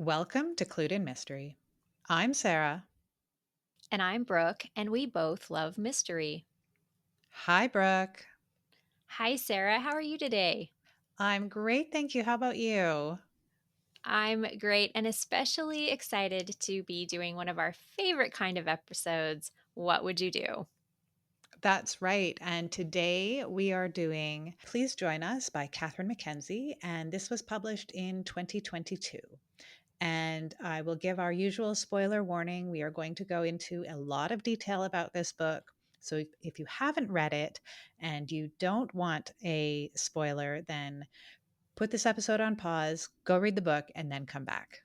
Welcome to Clued in Mystery. I'm Sarah. And I'm Brooke, and we both love mystery. Hi, Brooke. Hi, Sarah. How are you today? I'm great, thank you. How about you? I'm great and especially excited to be doing one of our favorite kind of episodes. What would you do? That's right. And today we are doing Please Join Us by Catherine McKenzie. And this was published in 2022. And I will give our usual spoiler warning. We are going to go into a lot of detail about this book. So if you haven't read it and you don't want a spoiler, then put this episode on pause, go read the book, and then come back.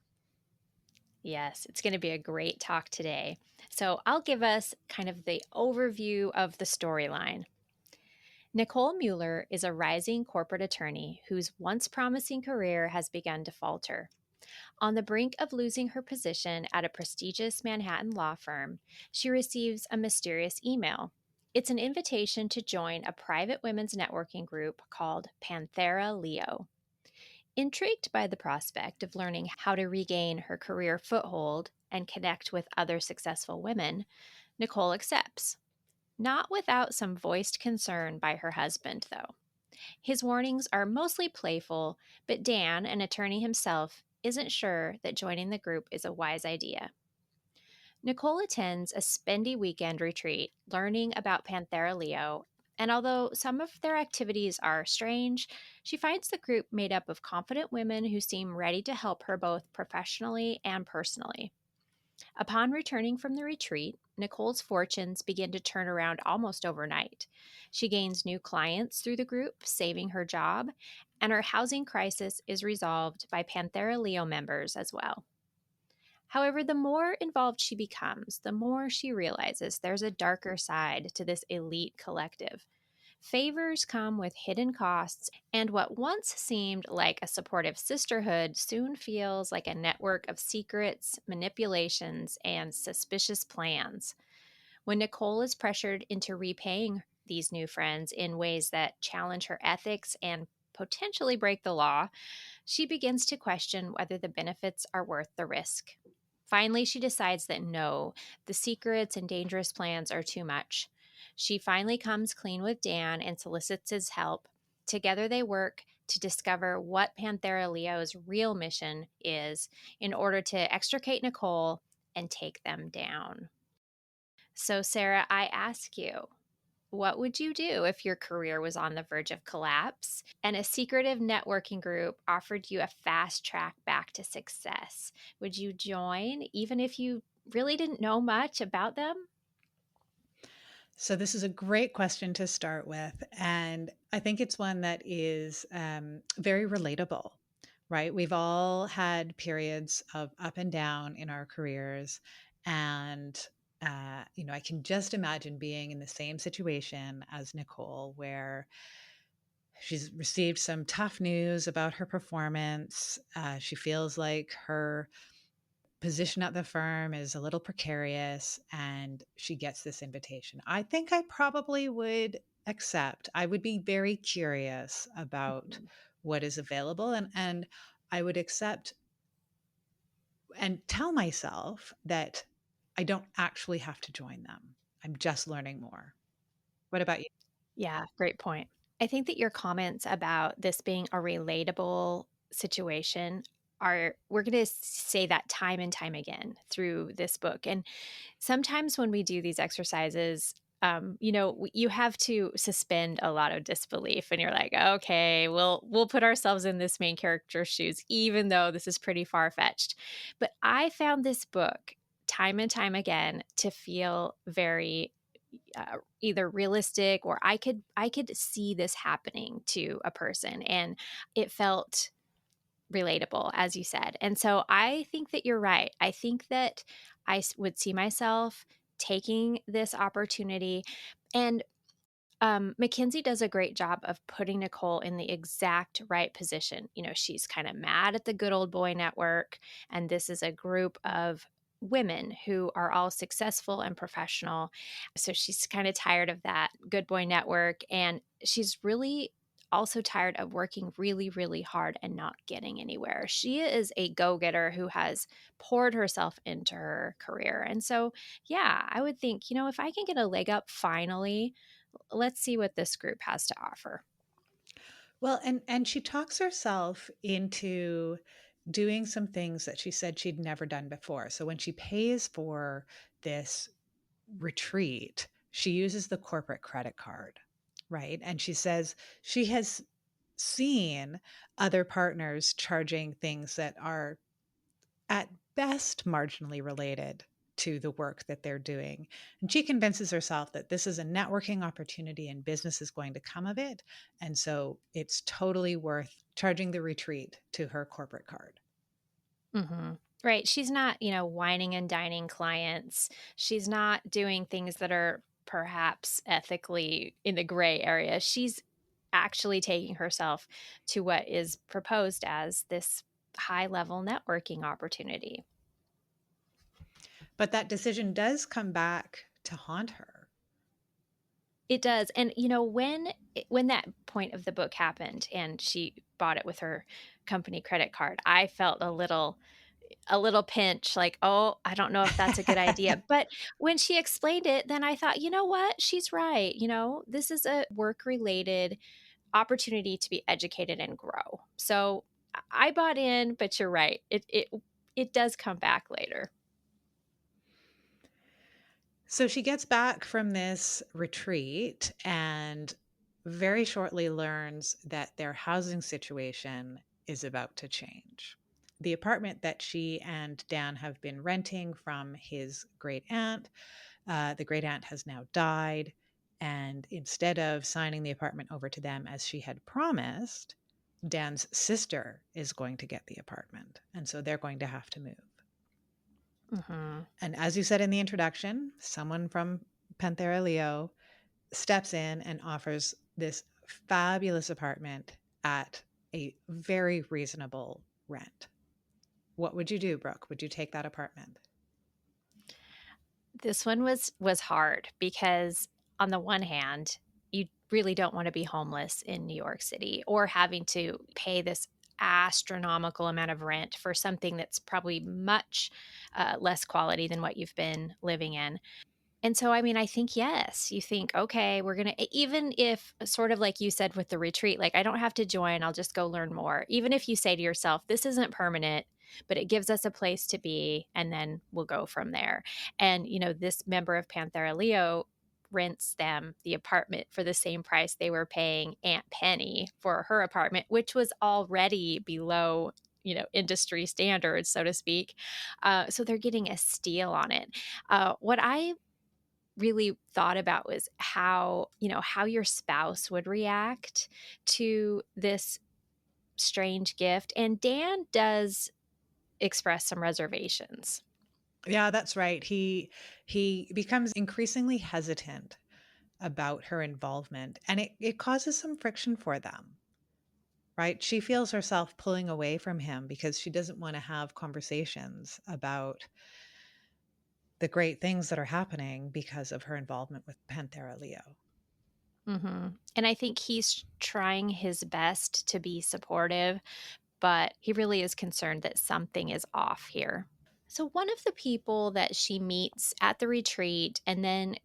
Yes, it's going to be a great talk today. So I'll give us kind of the overview of the storyline. Nicole Mueller is a rising corporate attorney whose once promising career has begun to falter. On the brink of losing her position at a prestigious Manhattan law firm, she receives a mysterious email. It's an invitation to join a private women's networking group called Panthera Leo. Intrigued by the prospect of learning how to regain her career foothold and connect with other successful women, Nicole accepts. Not without some voiced concern by her husband, though. His warnings are mostly playful, but Dan, an attorney himself, isn't sure that joining the group is a wise idea. Nicole attends a spendy weekend retreat learning about Panthera Leo, and although some of their activities are strange, she finds the group made up of confident women who seem ready to help her both professionally and personally. Upon returning from the retreat, Nicole's fortunes begin to turn around almost overnight. She gains new clients through the group, saving her job, and her housing crisis is resolved by Panthera Leo members as well. However, the more involved she becomes, the more she realizes there's a darker side to this elite collective. Favors come with hidden costs, and what once seemed like a supportive sisterhood soon feels like a network of secrets, manipulations, and suspicious plans. When Nicole is pressured into repaying these new friends in ways that challenge her ethics and potentially break the law, she begins to question whether the benefits are worth the risk. Finally, she decides that no, the secrets and dangerous plans are too much. She finally comes clean with Dan and solicits his help. Together, they work to discover what Panthera Leo's real mission is in order to extricate Nicole and take them down. So, Sarah, I ask you, what would you do if your career was on the verge of collapse and a secretive networking group offered you a fast track back to success? Would you join even if you really didn't know much about them? So, this is a great question to start with. And I think it's one that is very relatable, right? We've all had periods of up and down in our careers. And, I can just imagine being in the same situation as Nicole, where she's received some tough news about her performance. She feels like her position at the firm is a little precarious and she gets this invitation. I think I probably would accept. I would be very curious about Mhm. what is available and I would accept and tell myself that I don't actually have to join them. I'm just learning more. What about you? Yeah, great point. I think that your comments about this being a relatable situation are, we're going to say that time and time again through this book. And sometimes when we do these exercises, you have to suspend a lot of disbelief, and you're like, okay, we'll put ourselves in this main character's shoes, even though this is pretty far fetched. But I found this book time and time again to feel very either realistic, or I could see this happening to a person, and it felt relatable, as you said. And so I think that you're right. I think that would see myself taking this opportunity. And Mackenzie does a great job of putting Nicole in the exact right position. She's kind of mad at the good old boy network, and this is a group of women who are all successful and professional. So she's kind of tired of that good boy network, and she's really also tired of working really, really hard and not getting anywhere. She is a go getter who has poured herself into her career. And so, yeah, I would think, if I can get a leg up finally, let's see what this group has to offer. Well, and she talks herself into doing some things that she said she'd never done before. So when she pays for this retreat, she uses the corporate credit card, right? And she says she has seen other partners charging things that are at best marginally related to the work that they're doing. And she convinces herself that this is a networking opportunity and business is going to come of it. And so it's totally worth charging the retreat to her corporate card. Hmm. Right. She's not, whining and dining clients. She's not doing things that are perhaps ethically in the gray area. She's actually taking herself to what is proposed as this high level networking opportunity. But that decision does come back to haunt her. It does. And when that point of the book happened and she bought it with her company credit card, I felt a little pinch like, "Oh, I don't know if that's a good idea." But when she explained it, then I thought, "You know what? She's right. This is a work-related opportunity to be educated and grow." So I bought in, but you're right. It does come back later. So she gets back from this retreat and very shortly learns that their housing situation is about to change. The apartment that she and Dan have been renting from his great aunt, the great aunt has now died. And instead of signing the apartment over to them as she had promised, Dan's sister is going to get the apartment. And so they're going to have to move. Mhm. And as you said in the introduction, someone from Panthera Leo steps in and offers this fabulous apartment at a very reasonable rent. What would you do, Brooke? Would you take that apartment? This one was hard because on the one hand, you really don't want to be homeless in New York City or having to pay this astronomical amount of rent for something that's probably much less quality than what you've been living in. And so, I mean, I think yes. You think, okay, we're going to, even if sort of like you said with the retreat, like I don't have to join, I'll just go learn more. Even if you say to yourself, this isn't permanent, but it gives us a place to be, and then we'll go from there. And, this member of Panthera Leo rents them the apartment for the same price they were paying Aunt Penny for her apartment, which was already below industry standards, so to speak. So they're getting a steal on it. What I really thought about was how your spouse would react to this strange gift, and Dan does express some reservations. Yeah, that's right. He becomes increasingly hesitant about her involvement and it causes some friction for them, right? She feels herself pulling away from him because she doesn't want to have conversations about the great things that are happening because of her involvement with Panthera Leo. And I think he's trying his best to be supportive, but he really is concerned that something is off here. So one of the people that she meets at the retreat and then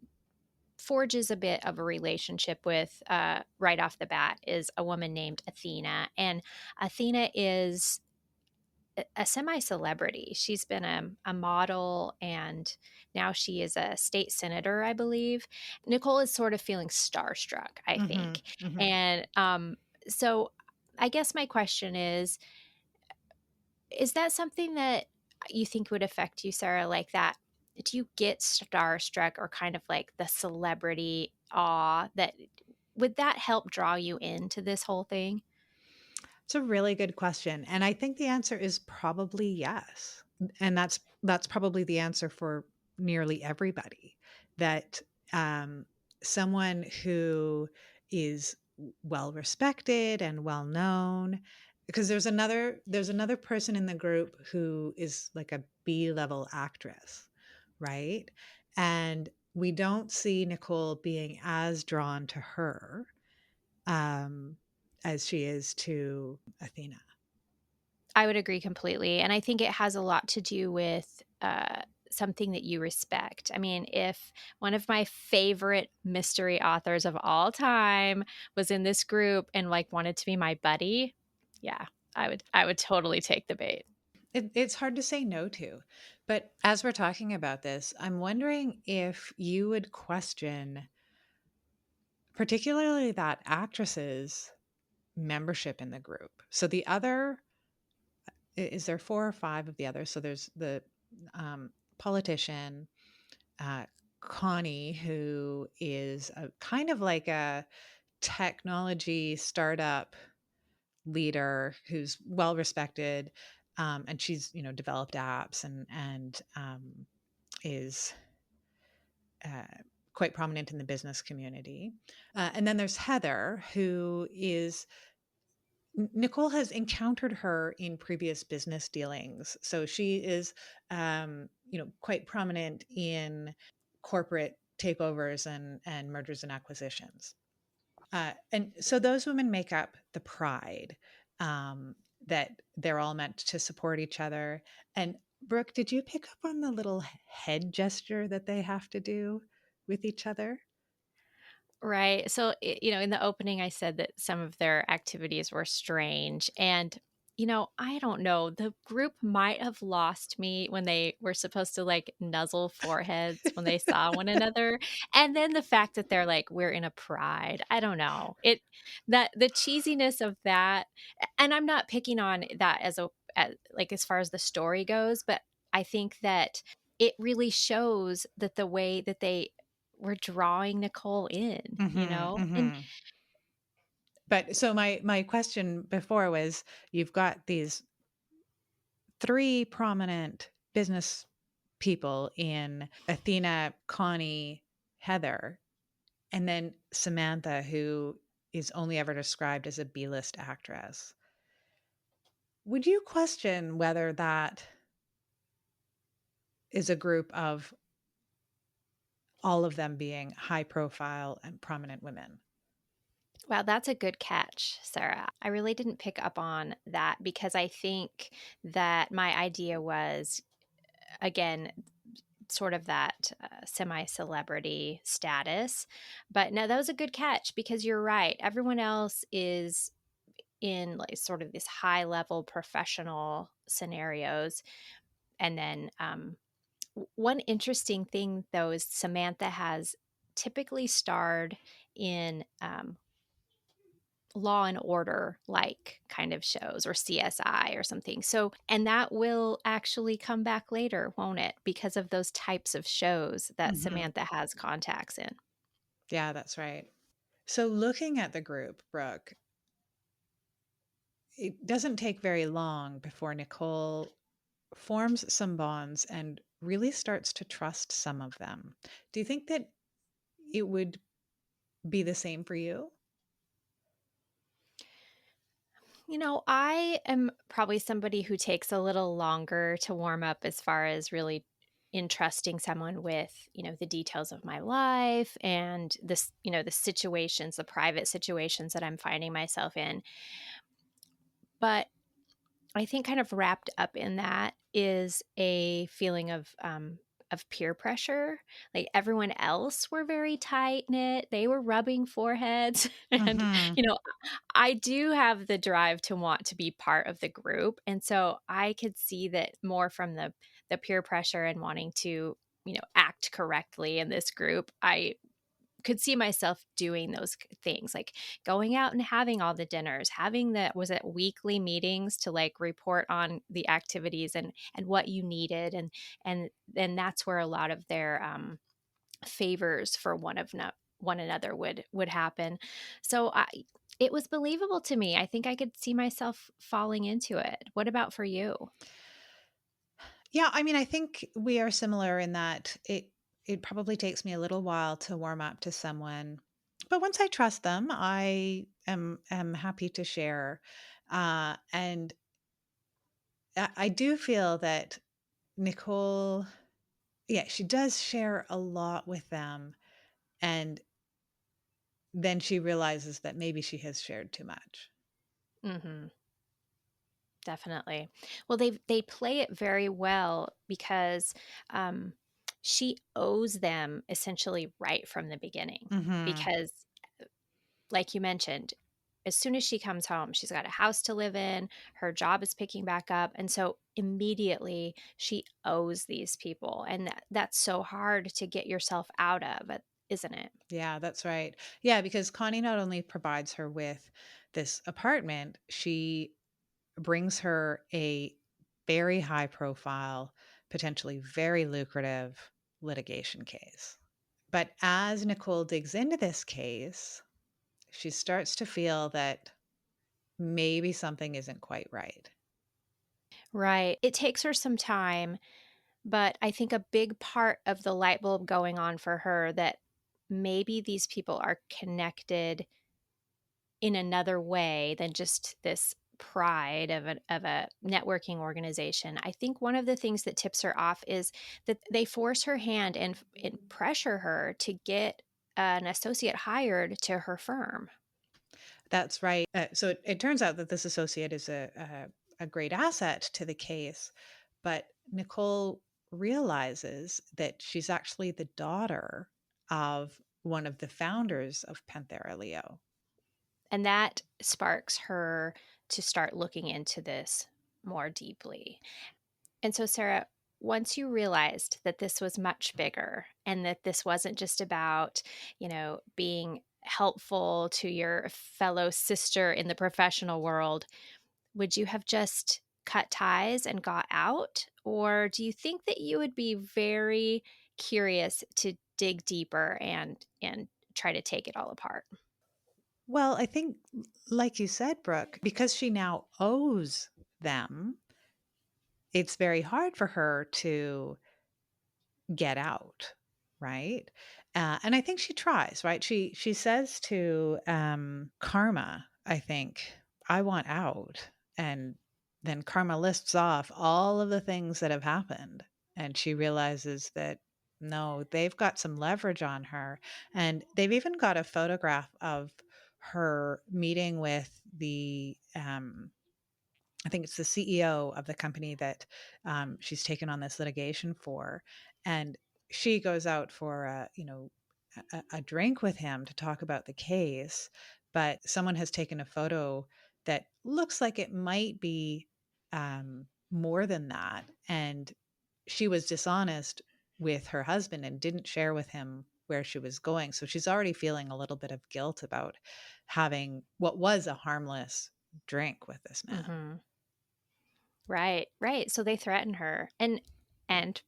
forges a bit of a relationship with right off the bat is a woman named Athena. And Athena is a semi celebrity. She's been a model and now she is a state senator, I believe. Nicole is sort of feeling starstruck, I Hmm. think. Hmm. And so I guess my question is that something that you think would affect you, Sarah, like that? Do you get starstruck or kind of like the celebrity awe that would that help draw you into this whole thing? It's a really good question. And I think the answer is probably yes. And that's probably the answer for nearly everybody. That um, someone who is well respected and well known, because there's another person in the group who is like a B-level actress, right? And we don't see Nicole being as drawn to her. Um, as she is to Athena. I would agree completely, and I think it has a lot to do with, something that you respect. I mean, if one of my favorite mystery authors of all time was in this group and, like, wanted to be my buddy, yeah, I would totally take the bait. It's hard to say no to. But as we're talking about this, I'm wondering if you would question, particularly that actress's membership in the group. So the other, is there four or five of the others? So there's the politician, uh, Connie, who is a kind of like a technology startup leader who's well respected, and she's developed apps and is uh, quite prominent in the business community. And then there's Heather, who is Nicole has encountered her in previous business dealings. So she is, quite prominent in corporate takeovers and mergers and acquisitions. And so those women make up the pride, that they're all meant to support each other. And Brooke, did you pick up on the little head gesture that they have to do with each other? Right. So, in the opening, I said that some of their activities were strange. And, I don't know. The group might have lost me when they were supposed to like nuzzle foreheads when they saw one another. And then the fact that they're like, we're in a pride. I don't know. That the cheesiness of that. And I'm not picking on that like as far as the story goes, but I think that it really shows that the way that they we're drawing Nicole in, Hmm, And hmm. But so my question before was, you've got these three prominent business people in Athena, Connie, Heather, and then Samantha, who is only ever described as a B-list actress. Would you question whether that is a group of all of them being high profile and prominent women? wow, that's a good catch, Sarah. I really didn't pick up on that because I think that my idea was, again, sort of that semi-celebrity status. But no, that was a good catch because you're right. Everyone else is in like sort of this high level professional scenarios. And then one interesting thing, though, is Samantha has typically starred in Law and Order like kind of shows or CSI or something. So, and that will actually come back later, won't it? Because of those types of shows that Hmm. Samantha has contacts in. Yeah, that's right. So looking at the group, Brooke, it doesn't take very long before Nicole forms some bonds and really starts to trust some of them. Do you think that it would be the same for you? I am probably somebody who takes a little longer to warm up as far as really entrusting someone with, the details of my life and this, the situations, the private situations that I'm finding myself in. But I think kind of wrapped up in that is a feeling of peer pressure. Like everyone else were very tight knit. They were rubbing foreheads. And, Hmm. you know, I do have the drive to want to be part of the group. And so I could see that more from the peer pressure and wanting to, act correctly in this group. I could see myself doing those things, like going out and having all the dinners, having the was it weekly meetings to like report on the activities and what you needed, and then that's where a lot of their favors for one another would happen. So it was believable to me. I think I could see myself falling into it. What about for you? Yeah, I mean, I think we are similar in that it probably takes me a little while to warm up to someone, but once I trust them, I am happy to share. And I do feel that Nicole, yeah, she does share a lot with them, and then she realizes that maybe she has shared too much. Mhm. Definitely. Well, they play it very well because, um, she owes them essentially right from the beginning Hmm. because, like you mentioned, as soon as she comes home, she's got a house to live in, her job is picking back up, and so immediately she owes these people, and that's so hard to get yourself out of it, isn't it? Yeah, that's right. Yeah, because Connie not only provides her with this apartment, she brings her a very high profile, potentially very lucrative litigation case. But as Nicole digs into this case, she starts to feel that maybe something isn't quite right. Right. It takes her some time. But I think a big part of the light bulb going on for her that maybe these people are connected in another way than just this pride of a networking organization. I think one of the things that tips her off is that they force her hand and pressure her to get an associate hired to her firm. That's right. So it turns out that this associate is a great asset to the case, but Nicole realizes that she's actually the daughter of one of the founders of Panthera Leo. And that sparks her to start looking into this more deeply. And so, Sarah, once you realized that this was much bigger and that this wasn't just about, being helpful to your fellow sister in the professional world, would you have just cut ties and got out? Or do you think that you would be very curious to dig deeper and try to take it all apart? Well, I think, like you said, Brooke, because she now owes them, it's very hard for her to get out, right? And I think she tries, right? She says to Karma, I think, I want out. And then Karma lists off all of the things that have happened. And she realizes that no, they've got some leverage on her. And they've even got a photograph of her meeting with the I think it's the CEO of the company that she's taken on this litigation for, and she goes out for a drink with him to talk about the case, but someone has taken a photo that looks like it might be more than that, and she was dishonest with her husband and didn't share with him where she was going. So she's already feeling a little bit of guilt about having what was a harmless drink with this man. Hmm. Right, right. So they threaten her, and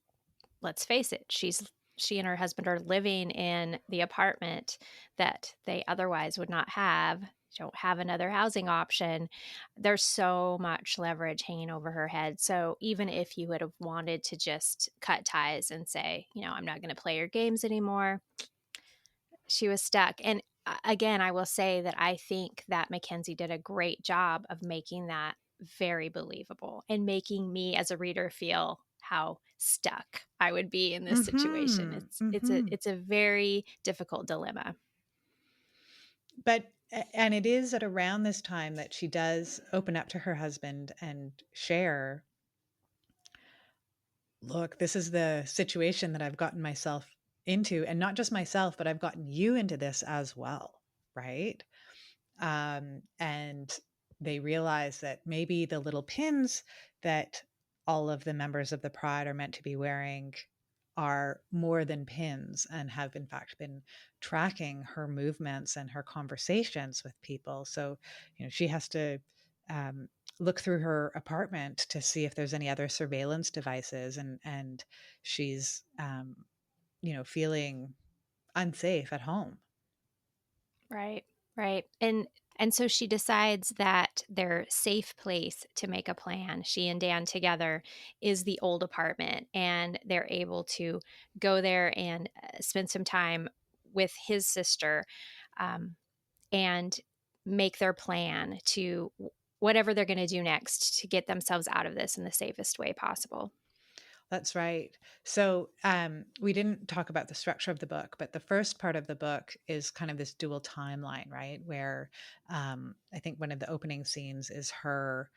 let's face it, she and her husband are living in the apartment that they otherwise would not have. Don't have another housing option. There's so much leverage hanging over her head. So even if you would have wanted to just cut ties and say, I'm not going to play your games anymore, she was stuck. And again, I will say that I think that Mackenzie did a great job of making that very believable and making me as a reader feel how stuck I would be in this situation. Mhm, mhm. It's a very difficult dilemma. But and it is at around this time that she does open up to her husband and share, "Look, this is the situation that I've gotten myself into, and not just myself, but I've gotten you into this as well," right? And they realize that maybe the little pins that all of the members of the pride are meant to be wearing are more than pins and have in fact been tracking her movements and her conversations with people. So she has to um, look through her apartment to see if there's any other surveillance devices, and she's feeling unsafe at home. Right. Right. And so she decides that their safe place to make a plan, she and Dan together, is the old apartment, and they're able to go there and spend some time with his sister, um, and make their plan to whatever they're going to do next to get themselves out of this in the safest way possible. That's right. So we didn't talk about the structure of the book, but the first part of the book is kind of this dual timeline, right? Where I think one of the opening scenes is her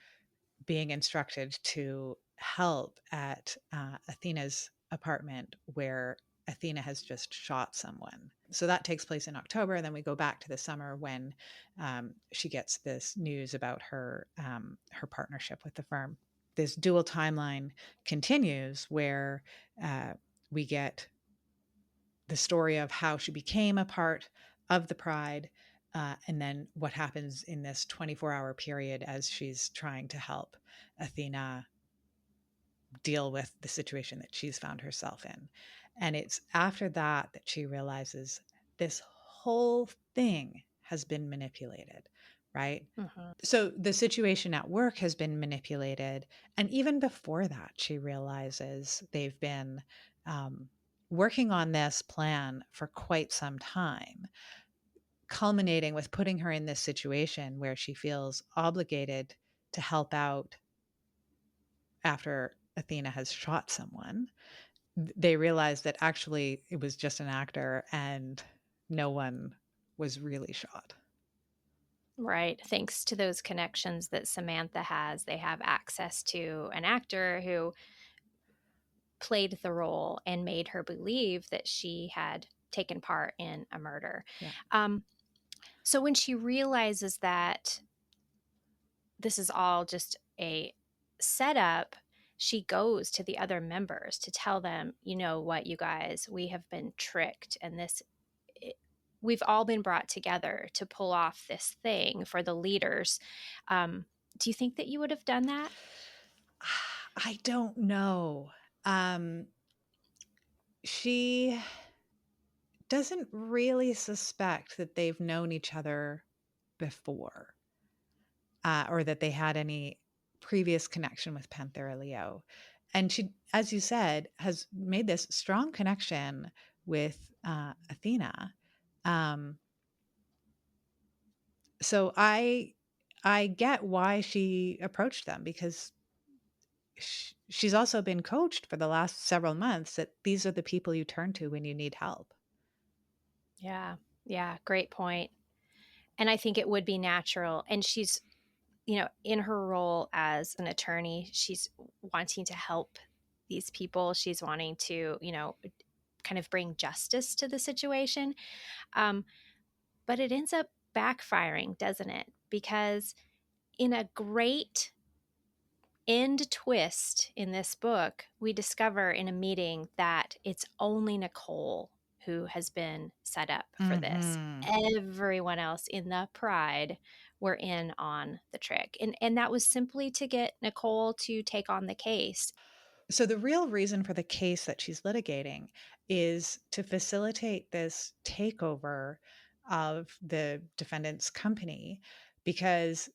being instructed to help at Athena's apartment where Athena has just shot someone. So that takes place in October. And then we go back to the summer when she gets this news about her partnership with the firm. This dual timeline continues where uh, we get the story of how she became a part of the Pride, and then what happens in this 24-hour period as she's trying to help Athena deal with the situation that she's found herself in. And it's after that that she realizes this whole thing has been manipulated, right? Mhm. So the situation at work has been manipulated. And even before that, she realizes they've been um, working on this plan for quite some time, culminating with putting her in this situation where she feels obligated to help out after Athena has shot someone. They realize that actually it was just an actor and no one was really shot. Right. Thanks to those connections that Samantha has, they have access to an actor who played the role and made her believe that she had taken part in a murder. Yeah. Um, so when she realizes that this is all just a setup, she goes to the other members to tell them, you know what, you guys, we have been tricked, and it, we've all been brought together to pull off this thing for the leaders. Um, do you think that you would have done that? I don't know. Um, she doesn't really suspect that they've known each other before, or that they had any previous connection with Panthera Leo. And she, as you said, has made this strong connection with Athena. Um, so I get why she approached them, because she's also been coached for the last several months that these are the people you turn to when you need help. Yeah. Yeah. Great point. And I think it would be natural. And she's, in her role as an attorney, she's wanting to help these people. She's wanting to, kind of bring justice to the situation. Um, but it ends up backfiring, doesn't it? Because in a great end twist in this book, we discover in a meeting that it's only Nicole who has been set up for this. Hmm. Everyone else in the Pride were in on the trick. And that was simply to get Nicole to take on the case. So the real reason for the case that she's litigating is to facilitate this takeover of the defendant's company, because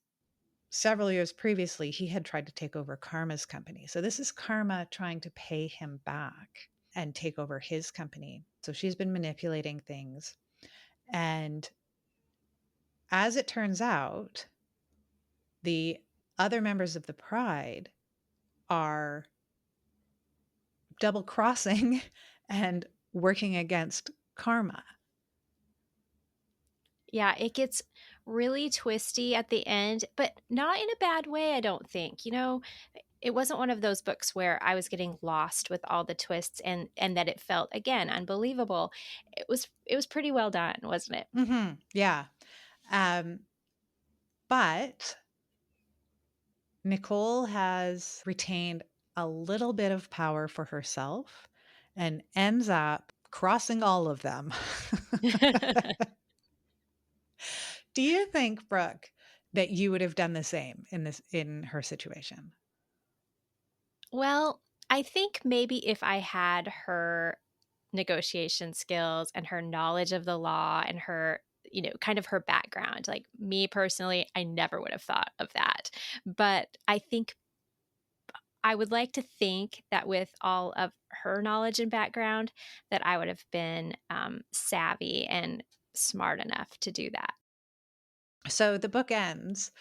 several years previously he had tried to take over Karma's company. So this is Karma trying to pay him back and take over his company. So she's been manipulating things. And as it turns out, the other members of the Pride are double crossing and working against Karma. Yeah, it gets really twisty at the end, but not in a bad way, I don't think. It wasn't one of those books where I was getting lost with all the twists and that it felt again unbelievable. It was pretty well done, wasn't it? Yeah. Um, but Nicole has retained a little bit of power for herself and ends up crossing all of them. Do you think, Brooke, that you would have done the same in her situation? Well, I think maybe if I had her negotiation skills and her knowledge of the law and her, kind of her background, like me personally, I never would have thought of that. But I think I would like to think that with all of her knowledge and background, that I would have been savvy and smart enough to do that. So the book ends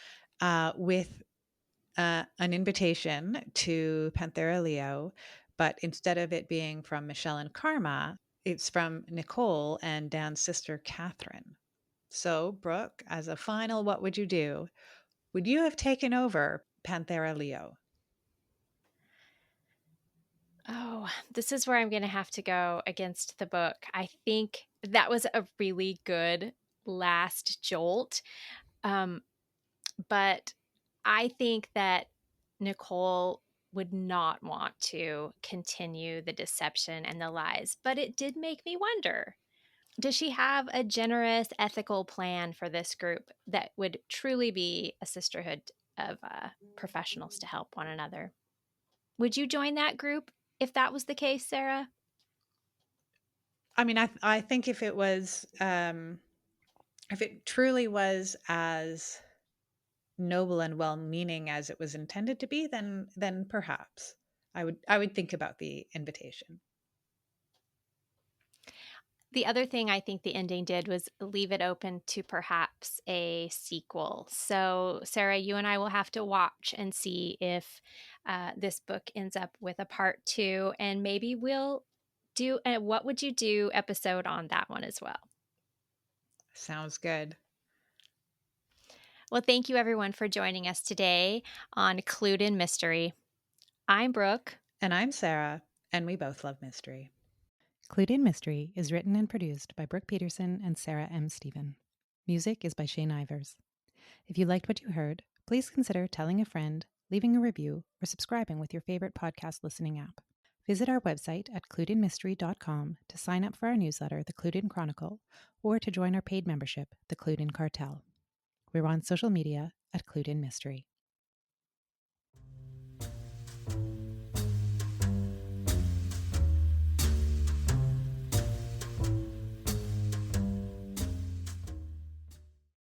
with an invitation to Panthera Leo But instead of it being from Michelle and Karma, it's from Nicole and Dan's sister, Catherine. So, Brooke, as a final, what would you do? Would you have taken over Panthera Leo? Oh, this is where I'm going to have to go against the book. I think that was a really good last jolt. Um, but I think that Nicole would not want to continue the deception and the lies, but it did make me wonder, does she have a generous, ethical plan for this group that would truly be a sisterhood of professionals to help one another? Would you join that group if that was the case, Sarah? I mean, I think if it truly was as noble and well-meaning as it was intended to be, then perhaps I would think about the invitation. The other thing I think the ending did was leave it open to perhaps a sequel. So, Sarah, you and I will have to watch and see if this book ends up with a part two, and maybe we'll do a What Would You Do episode on that one as well. Sounds good. Well, thank you everyone for joining us today on Clued in Mystery. I'm Brooke. And I'm Sarah, and we both love mystery. Clued in Mystery is written and produced by Brooke Peterson and Sarah M. Stephen. Music is by Shane Ivers. If you liked what you heard, please consider telling a friend, leaving a review, or subscribing with your favorite podcast listening app. Visit our website at cluedinmystery.com to sign up for our newsletter, The Clued In Chronicle, or to join our paid membership, The Clued In Cartel. We're on social media at Clued In Mystery.